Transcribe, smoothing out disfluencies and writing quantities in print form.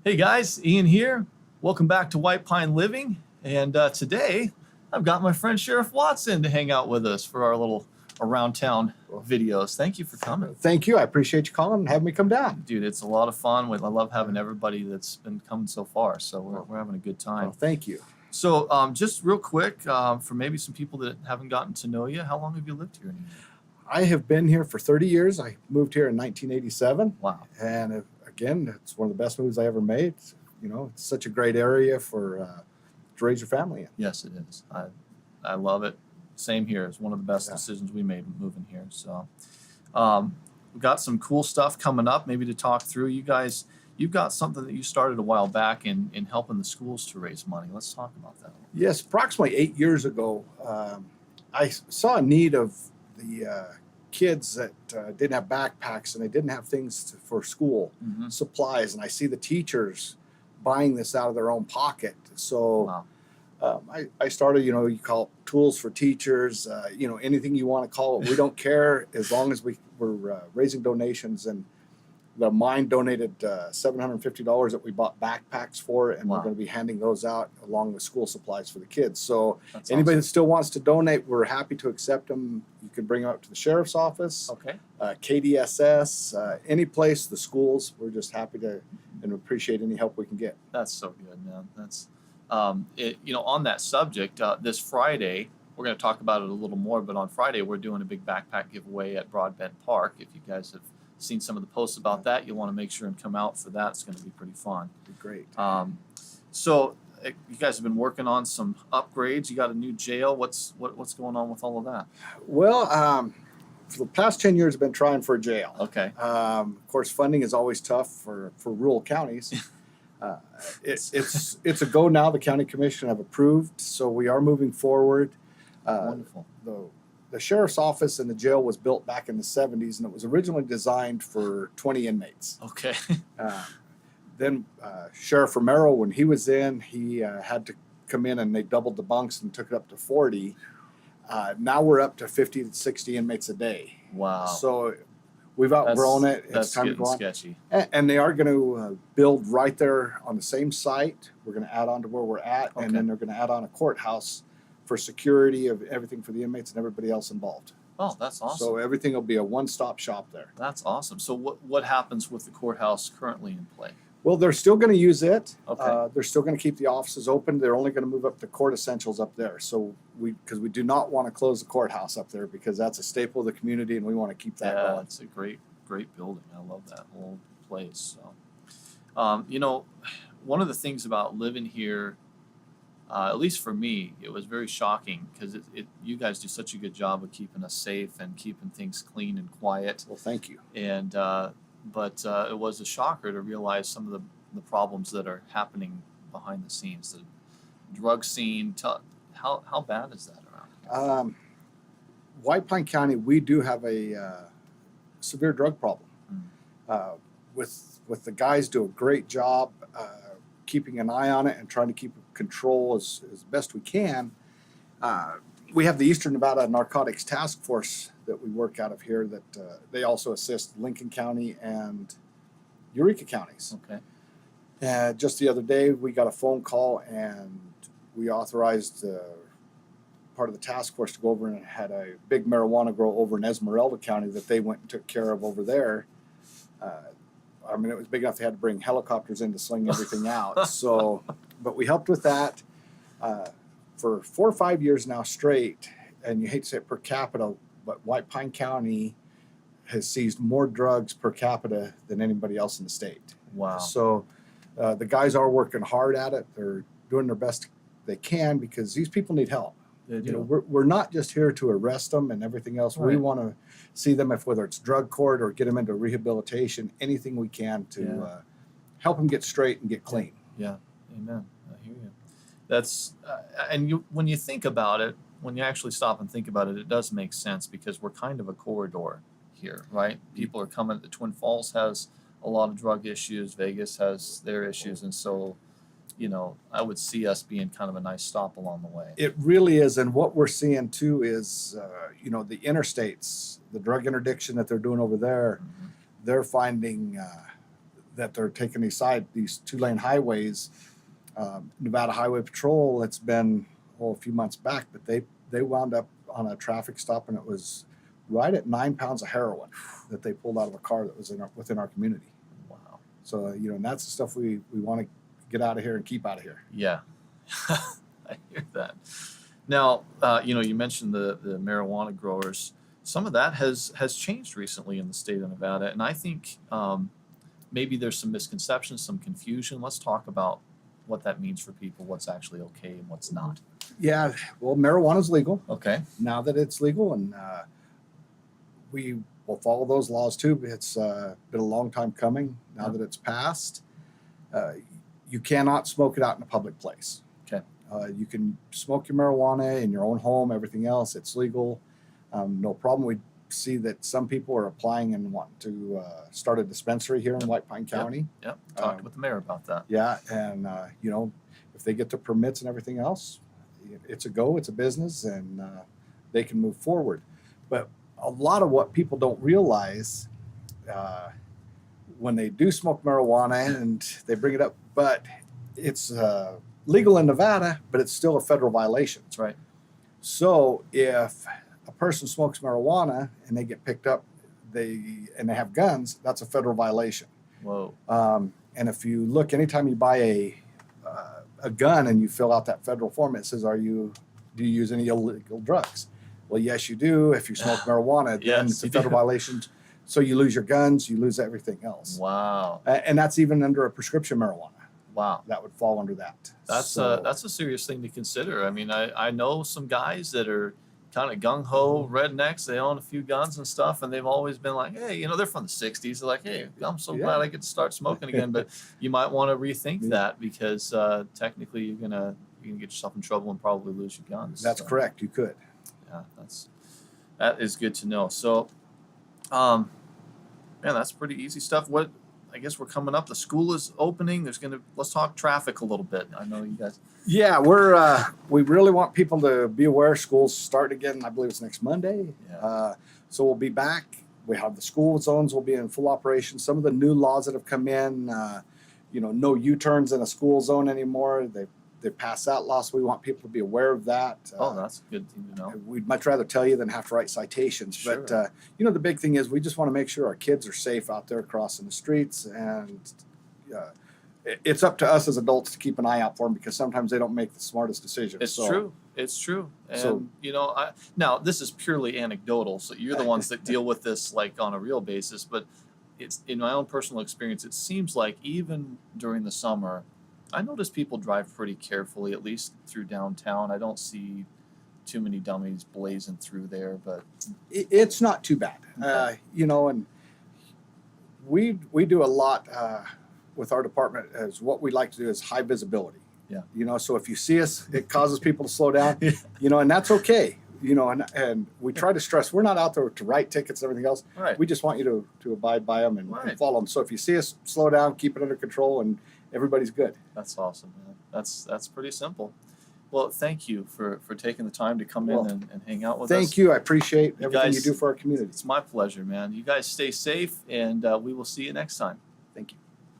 Hey guys, Ian here. Welcome back to White Pine Living. And today I've got my friend Sheriff Watson to hang out with us for our little around town videos. Thank you for coming. Thank you. I appreciate you calling and having me come down. Dude, it's a lot of fun. I love having everybody that's been coming so far. So we're having a good time. Well, thank you. So just real quick, for maybe some people that haven't gotten to know you, how long have you lived here in India? I have been here for 30 years. I moved here in 1987. Wow. And again, it's one of the best moves I ever made. It's such a great area to raise your family in. Yes, it is. I love it. Same here. It's one of the best decisions we made moving here. So we've got some cool stuff coming up maybe to talk through. You guys, you've got something that you started a while back in helping the schools to raise money. Let's talk about that. Yes, approximately 8 years ago, I saw a need of the kids that didn't have backpacks and they didn't have things for school supplies. And I see the teachers buying this out of their own pocket. So I started, you call it tools for teachers, anything you want to call it. We don't care as long as we're raising donations. And the mine donated $750 that we bought backpacks for, and we're going to be handing those out along with school supplies for the kids. So anybody that still wants to donate, we're happy to accept them. You can bring them up to the sheriff's office, KDSS, any place, the schools. We're just happy to and appreciate any help we can get. That's so good, man. That's on that subject, this Friday, we're going to talk about it a little more, but on Friday we're doing a big backpack giveaway at Broadbent Park. If you guys have seen some of the posts about that, you'll want to make sure and come out for that. It's going to be pretty fun. Be great. So you guys have been working on some upgrades. You got a new jail. What's going on with all of that? Well, for the past 10 years, I've been trying for a jail. Okay. Of course, funding is always tough for rural counties. It's a go now. The county commission have approved, so we are moving forward. Wonderful. The sheriff's office and the jail was built back in the 70s, and it was originally designed for 20 inmates. Okay. Then Sheriff Romero, when he was in, he had to come in and they doubled the bunks and took it up to 40. Now we're up to 50 to 60 inmates a day. Wow. So we've outgrown it. That's it's time to go on. Sketchy. And they are going to build right there on the same site. We're going to add on to where we're at, and then they're going to add on a courthouse for security of everything for the inmates and everybody else involved. Oh, that's awesome. So everything will be a one-stop shop there. That's awesome. So what happens with the courthouse currently in play? Well, they're still going to use it. Okay. They're still going to keep the offices open. They're only going to move up the court essentials up there. So because we do not want to close the courthouse up there because that's a staple of the community and we want to keep that going. Yeah, it's a great building. I love that whole place. So, one of the things about living here, at least for me, it was very shocking because you guys do such a good job of keeping us safe and keeping things clean and quiet. Well, thank you. And but it was a shocker to realize some of the problems that are happening behind the scenes. The drug scene, how bad is that around? White Pine County, we do have a severe drug problem. With the guys do a great job keeping an eye on it and trying to keep control as best we can. We have the Eastern Nevada Narcotics Task Force that we work out of here that they also assist Lincoln County and Eureka counties. Okay. Just the other day, we got a phone call and we authorized part of the task force to go over and had a big marijuana grow over in Esmeralda County that they went and took care of over there. It was big enough they had to bring helicopters in to sling everything out. So, but we helped with that for 4 or 5 years now straight. And you hate to say it per capita, but White Pine County has seized more drugs per capita than anybody else in the state. Wow. So the guys are working hard at it. They're doing their best they can because these people need help. They do. We're not just here to arrest them and everything else. Right. We want to see them, whether it's drug court or get them into rehabilitation, anything we can to help them get straight and get clean. Yeah. Amen. I hear you. That's when you think about it, when you actually stop and think about it, it does make sense because we're kind of a corridor here, right? People are coming. The Twin Falls has a lot of drug issues. Vegas has their issues, and so I would see us being kind of a nice stop along the way. It really is. And what we're seeing too is, the interstates, the drug interdiction that they're doing over there, they're finding that they're taking these 2-lane highways. Nevada Highway Patrol, it's been a few months back, but they wound up on a traffic stop, and it was right at 9 pounds of heroin that they pulled out of a car that was within our community. Wow. So, and that's the stuff we want to get out of here and keep out of here. Yeah. I hear that. Now, you mentioned the marijuana growers. Some of that has changed recently in the state of Nevada, and I think maybe there's some misconceptions, some confusion. Let's talk about what that means for people, what's actually okay and what's not. Yeah, well, marijuana is legal Okay. now that it's legal, and we will follow those laws too. It's been a long time coming now that it's passed. You cannot smoke it out in a public place. Okay. You can smoke your marijuana in your own home, everything else, it's legal. No problem. We see that some people are applying and want to start a dispensary here in White Pine County. Yep. Talked with the mayor about that. Yeah, and if they get the permits and everything else, it's a business, and they can move forward. But a lot of what people don't realize when they do smoke marijuana, and they bring it up, but it's legal in Nevada, but it's still a federal violation. That's right. So if a person smokes marijuana and they get picked up, and they have guns, that's a federal violation. Whoa. And if you look, anytime you buy a gun and you fill out that federal form, it says, do you use any illegal drugs? Well, yes, you do. If you smoke marijuana, then Yes, it's a you federal do. violation. So you lose your guns, you lose everything else. Wow. And that's even under a prescription marijuana. Wow. That would fall under that. That's a serious thing to consider. I mean, I know some guys that are kind of gung ho rednecks. They own a few guns and stuff, and they've always been like, hey, they're from the '60s. They're like, hey, I'm so glad I get to start smoking again. But you might want to rethink that, because technically you're gonna get yourself in trouble and probably lose your guns. That's correct. You could. Yeah, that is good to know. So, man, that's pretty easy stuff. I guess we're coming up. The school is opening. Let's talk traffic a little bit. I know you guys. Yeah, we really want people to be aware. Schools start again. I believe it's next Monday. Yeah. So we'll be back. We have the school zones will be in full operation. Some of the new laws that have come in, no U-turns in a school zone anymore. They passed that law, so we want people to be aware of that. That's a good thing to know. We'd much rather tell you than have to write citations. Sure. But the big thing is we just want to make sure our kids are safe out there crossing the streets, and it's up to us as adults to keep an eye out for them, because sometimes they don't make the smartest decisions. It's true. It's true. And So- now this is purely anecdotal. So you're the ones that deal with this like on a real basis. But it's in my own personal experience. It seems like even during the summer, I notice people drive pretty carefully, at least through downtown. I don't see too many dummies blazing through there, but It's not too bad. Okay. And we do a lot with our department. As what we like to do is high visibility. Yeah. So if you see us, it causes people to slow down. Yeah. And that's okay. And we try to stress we're not out there to write tickets and everything else. right. We just want you to abide by them and Right. follow them. So if you see us, slow down, keep it under control, and everybody's good. That's awesome, man. That's pretty simple. Well, thank you for taking the time to come Well, in and hang out with us. Thank you. I appreciate You everything you guys- do for our community. It's my pleasure, man. You guys stay safe, and we will see you next time.